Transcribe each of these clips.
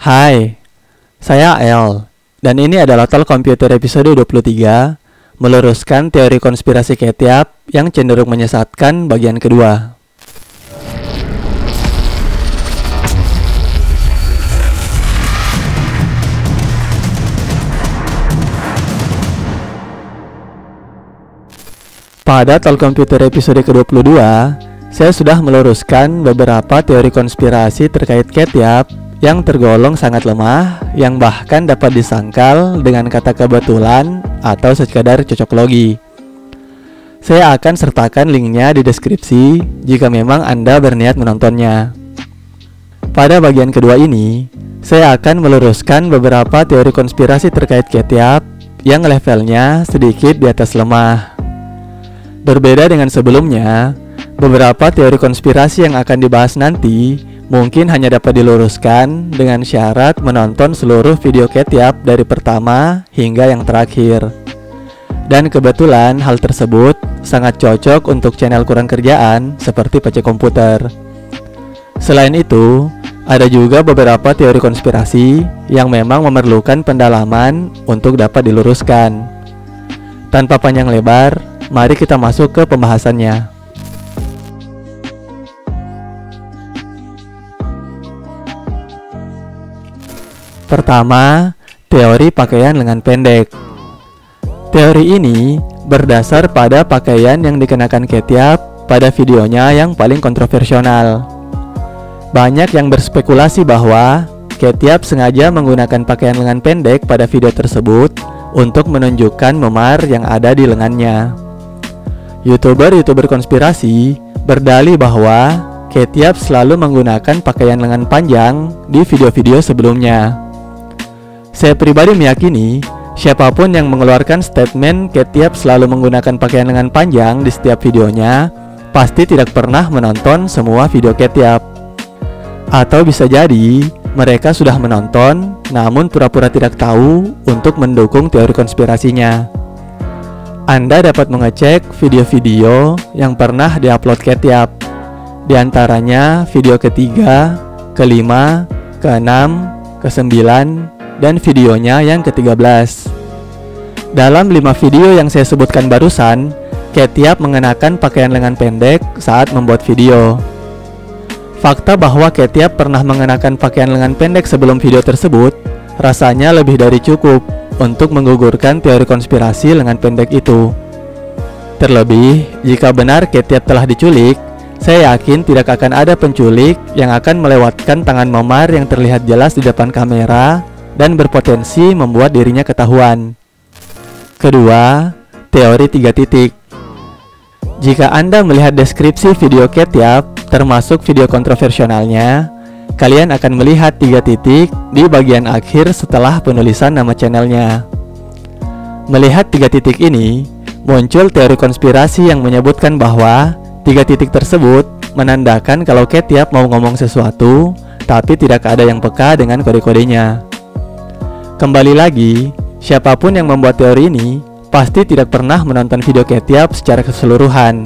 Hai, saya El, dan ini adalah Talk Computer episode 23, meluruskan teori konspirasi Ketiap yang cenderung menyesatkan bagian kedua. Pada Talk Computer episode ke-22, saya sudah meluruskan beberapa teori konspirasi terkait Ketiap yang tergolong sangat lemah, yang bahkan dapat disangkal dengan kata kebetulan atau sekadar cocok logi. Saya akan sertakan linknya di deskripsi jika memang Anda berniat menontonnya. Pada bagian kedua ini, saya akan meluruskan beberapa teori konspirasi terkait Ketiap yang levelnya sedikit di atas lemah. Berbeda dengan sebelumnya, beberapa teori konspirasi yang akan dibahas nanti mungkin hanya dapat diluruskan dengan syarat menonton seluruh video Ketiap dari pertama hingga yang terakhir. Dan kebetulan hal tersebut sangat cocok untuk channel kurang kerjaan seperti PC komputer. Selain itu, ada juga beberapa teori konspirasi yang memang memerlukan pendalaman untuk dapat diluruskan. Tanpa panjang lebar, mari kita masuk ke pembahasannya. Pertama, teori pakaian lengan pendek. Teori ini berdasar pada pakaian yang dikenakan Ketiap pada videonya yang paling kontroversial. Banyak yang berspekulasi bahwa Ketiap sengaja menggunakan pakaian lengan pendek pada video tersebut untuk menunjukkan memar yang ada di lengannya. YouTuber konspirasi berdalih bahwa Ketiap selalu menggunakan pakaian lengan panjang di video-video sebelumnya. Saya pribadi meyakini, siapapun yang mengeluarkan statement Ketiap selalu menggunakan pakaian lengan panjang di setiap videonya, pasti tidak pernah menonton semua video Ketiap. Atau bisa jadi, mereka sudah menonton, namun pura-pura tidak tahu untuk mendukung teori konspirasinya. Anda dapat mengecek video-video yang pernah diupload Ketiap, di antaranya video ketiga, kelima, keenam, kesembilan, dan videonya yang ke-13. Dalam 5 video yang saya sebutkan barusan, Ketiap mengenakan pakaian lengan pendek saat membuat video. Fakta bahwa Ketiap pernah mengenakan pakaian lengan pendek sebelum video tersebut rasanya lebih dari cukup untuk menggugurkan teori konspirasi lengan pendek itu. Terlebih, jika benar Ketiap telah diculik, saya yakin tidak akan ada penculik yang akan melewatkan tangan memar yang terlihat jelas di depan kamera dan berpotensi membuat dirinya ketahuan. Kedua, teori 3 titik. Jika Anda melihat deskripsi video Ketiap, termasuk video kontroversialnya, kalian akan melihat 3 titik di bagian akhir setelah penulisan nama channelnya. Melihat 3 titik ini, muncul teori konspirasi yang menyebutkan bahwa 3 titik tersebut menandakan kalau Ketiap mau ngomong sesuatu, tapi tidak ada yang peka dengan kode-kodenya. Kembali lagi, siapapun yang membuat teori ini pasti tidak pernah menonton video Ketiap secara keseluruhan.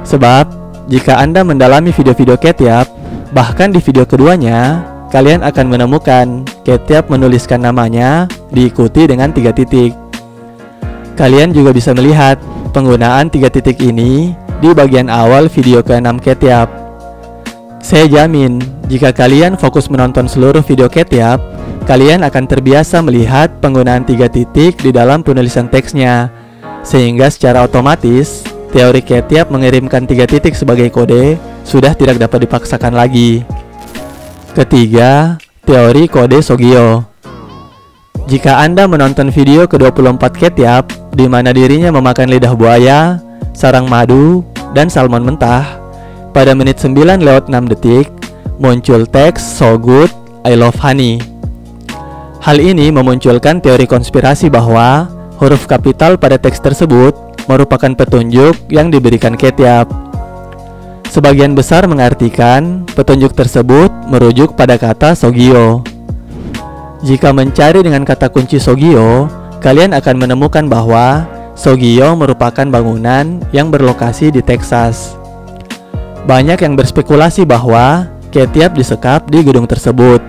Sebab, jika Anda mendalami video-video Ketiap, bahkan di video keduanya, kalian akan menemukan Ketiap menuliskan namanya diikuti dengan 3 titik. Kalian juga bisa melihat penggunaan 3 titik ini di bagian awal video ke-6 Ketiap. Saya jamin, jika kalian fokus menonton seluruh video Ketiap, kalian akan terbiasa melihat penggunaan 3 titik di dalam penulisan teksnya, sehingga secara otomatis teori Ketiap mengirimkan 3 titik sebagai kode sudah tidak dapat dipaksakan lagi. Ketiga, teori kode Sogio. Jika Anda menonton video ke-24 Ketiap, di mana dirinya memakan lidah buaya, sarang madu, dan salmon mentah, pada menit 9:06 muncul teks "So good, I love honey". Hal ini memunculkan teori konspirasi bahwa huruf kapital pada teks tersebut merupakan petunjuk yang diberikan Ketiap. Sebagian besar mengartikan petunjuk tersebut merujuk pada kata Sogio. Jika mencari dengan kata kunci Sogio, kalian akan menemukan bahwa Sogio merupakan bangunan yang berlokasi di Texas. Banyak yang berspekulasi bahwa Ketiap disekap di gedung tersebut.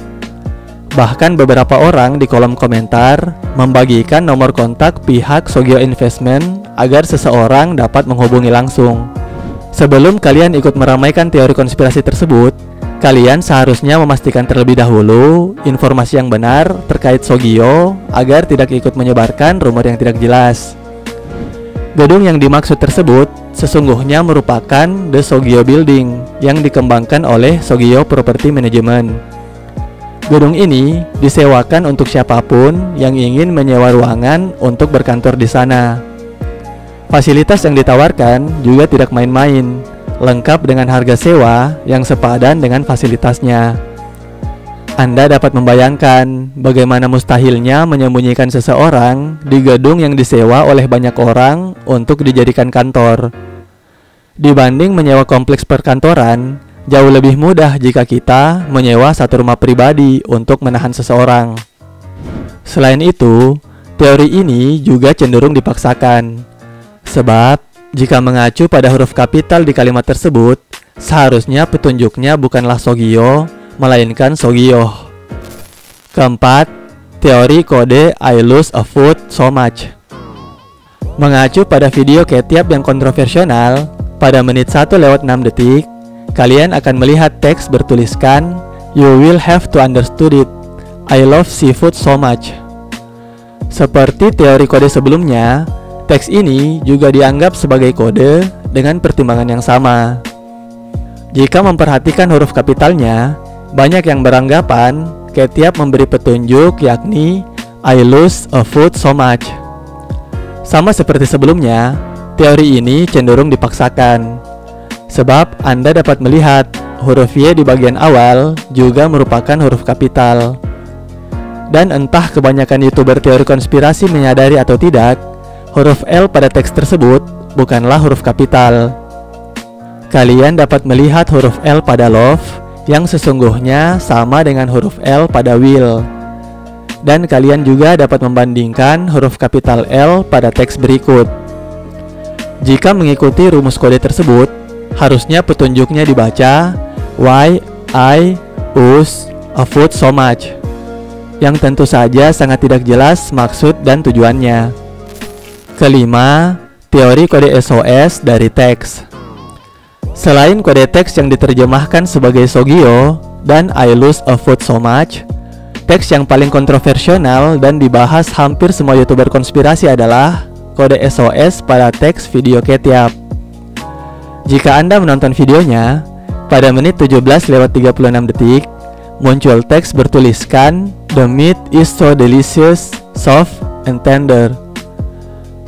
Bahkan beberapa orang di kolom komentar membagikan nomor kontak pihak Sogyo Investment agar seseorang dapat menghubungi langsung. Sebelum kalian ikut meramaikan teori konspirasi tersebut, kalian seharusnya memastikan terlebih dahulu informasi yang benar terkait Sogyo agar tidak ikut menyebarkan rumor yang tidak jelas. Gedung yang dimaksud tersebut sesungguhnya merupakan The Sogyo Building yang dikembangkan oleh Sogyo Property Management. Gedung ini disewakan untuk siapapun yang ingin menyewa ruangan untuk berkantor di sana. Fasilitas yang ditawarkan juga tidak main-main, lengkap dengan harga sewa yang sepadan dengan fasilitasnya. Anda dapat membayangkan bagaimana mustahilnya menyembunyikan seseorang di gedung yang disewa oleh banyak orang untuk dijadikan kantor. Dibanding menyewa kompleks perkantoran, jauh lebih mudah jika kita menyewa satu rumah pribadi untuk menahan seseorang. Selain itu, teori ini juga cenderung dipaksakan. Sebab, jika mengacu pada huruf kapital di kalimat tersebut, seharusnya petunjuknya bukanlah Sogyo, melainkan Sogyo. Keempat, teori kode I lose a foot so much. Mengacu pada video Kethyap yang kontroversial, pada menit 1:06, kalian akan melihat teks bertuliskan, "You will have to understood it. I love seafood so much." Seperti teori kode sebelumnya, teks ini juga dianggap sebagai kode dengan pertimbangan yang sama. Jika memperhatikan huruf kapitalnya, banyak yang beranggapan Kethyap memberi petunjuk yakni I lose a foot so much. Sama seperti sebelumnya, teori ini cenderung dipaksakan. Sebab Anda dapat melihat huruf Y di bagian awal juga merupakan huruf kapital. Dan entah kebanyakan YouTuber teori konspirasi menyadari atau tidak, huruf L pada teks tersebut bukanlah huruf kapital. Kalian dapat melihat huruf L pada love yang sesungguhnya sama dengan huruf L pada will. Dan kalian juga dapat membandingkan huruf kapital L pada teks berikut. Jika mengikuti rumus kode tersebut, harusnya petunjuknya dibaca Why I lose a foot so much, yang tentu saja sangat tidak jelas maksud dan tujuannya. Kelima, teori kode SOS dari teks. Selain kode teks yang diterjemahkan sebagai Sogyo dan I lose a foot so much, teks yang paling kontroversial dan dibahas hampir semua YouTuber konspirasi adalah kode SOS pada teks video Kethyap. Jika Anda menonton videonya, pada menit 17:36 muncul teks bertuliskan The meat is so delicious, soft, and tender.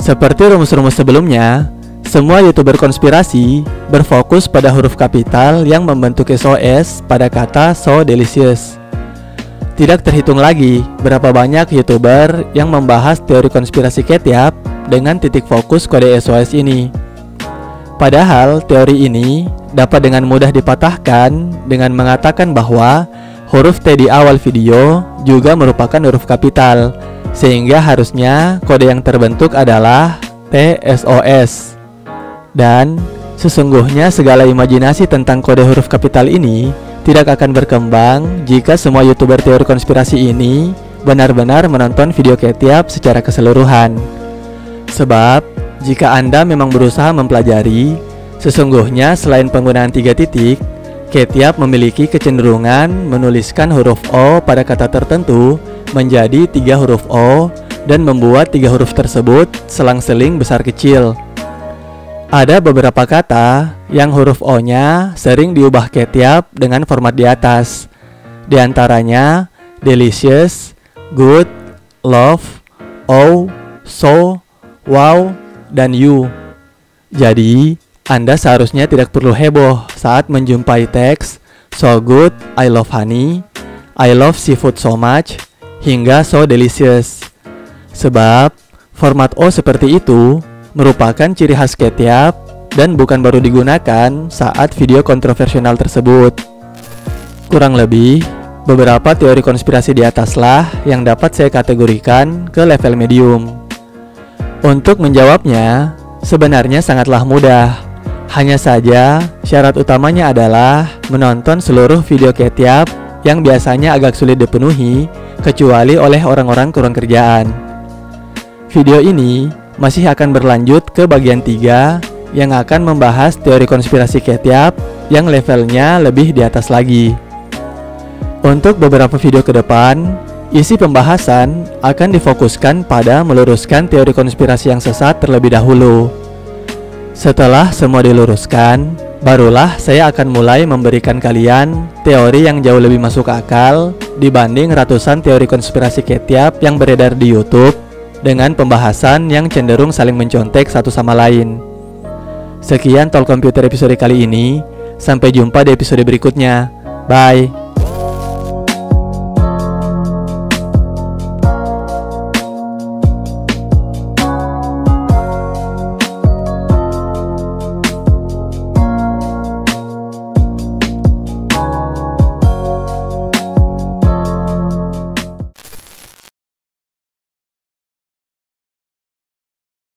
Seperti rumus-rumus sebelumnya, semua YouTuber konspirasi berfokus pada huruf kapital yang membentuk SOS pada kata so delicious. Tidak terhitung lagi berapa banyak YouTuber yang membahas teori konspirasi Kethyap dengan titik fokus kode SOS ini. Padahal teori ini dapat dengan mudah dipatahkan dengan mengatakan bahwa huruf T di awal video juga merupakan huruf kapital, sehingga harusnya kode yang terbentuk adalah TSOS. Dan sesungguhnya segala imajinasi tentang kode huruf kapital ini tidak akan berkembang jika semua YouTuber teori konspirasi ini benar-benar menonton video Kethyap secara keseluruhan. Sebab, jika Anda memang berusaha mempelajari, sesungguhnya selain penggunaan 3 titik, Kethyap memiliki kecenderungan menuliskan huruf O pada kata tertentu menjadi 3 huruf O dan membuat 3 huruf tersebut selang-seling besar kecil. Ada beberapa kata yang huruf O-nya sering diubah Kethyap dengan format di atas. Di antaranya delicious, good, love, oh, so, wow, dan you. Jadi, Anda seharusnya tidak perlu heboh saat menjumpai teks so good, I love honey, I love seafood so much, hingga so delicious. Sebab, format O seperti itu merupakan ciri khas Kethyap dan bukan baru digunakan saat video kontroversial tersebut. Kurang lebih, beberapa teori konspirasi di ataslah yang dapat saya kategorikan ke level medium. Untuk menjawabnya, sebenarnya sangatlah mudah. Hanya saja, syarat utamanya adalah menonton seluruh video Kethyap yang biasanya agak sulit dipenuhi kecuali oleh orang-orang kurang kerjaan. Video ini masih akan berlanjut ke bagian 3 yang akan membahas teori konspirasi Ketiap yang levelnya lebih di atas lagi. Untuk beberapa video ke depan, isi pembahasan akan difokuskan pada meluruskan teori konspirasi yang sesat terlebih dahulu. Setelah semua diluruskan, barulah saya akan mulai memberikan kalian teori yang jauh lebih masuk akal dibanding ratusan teori konspirasi Ketiap yang beredar di YouTube dengan pembahasan yang cenderung saling mencontek satu sama lain. Sekian Talk Computer episode kali ini, sampai jumpa di episode berikutnya. Bye.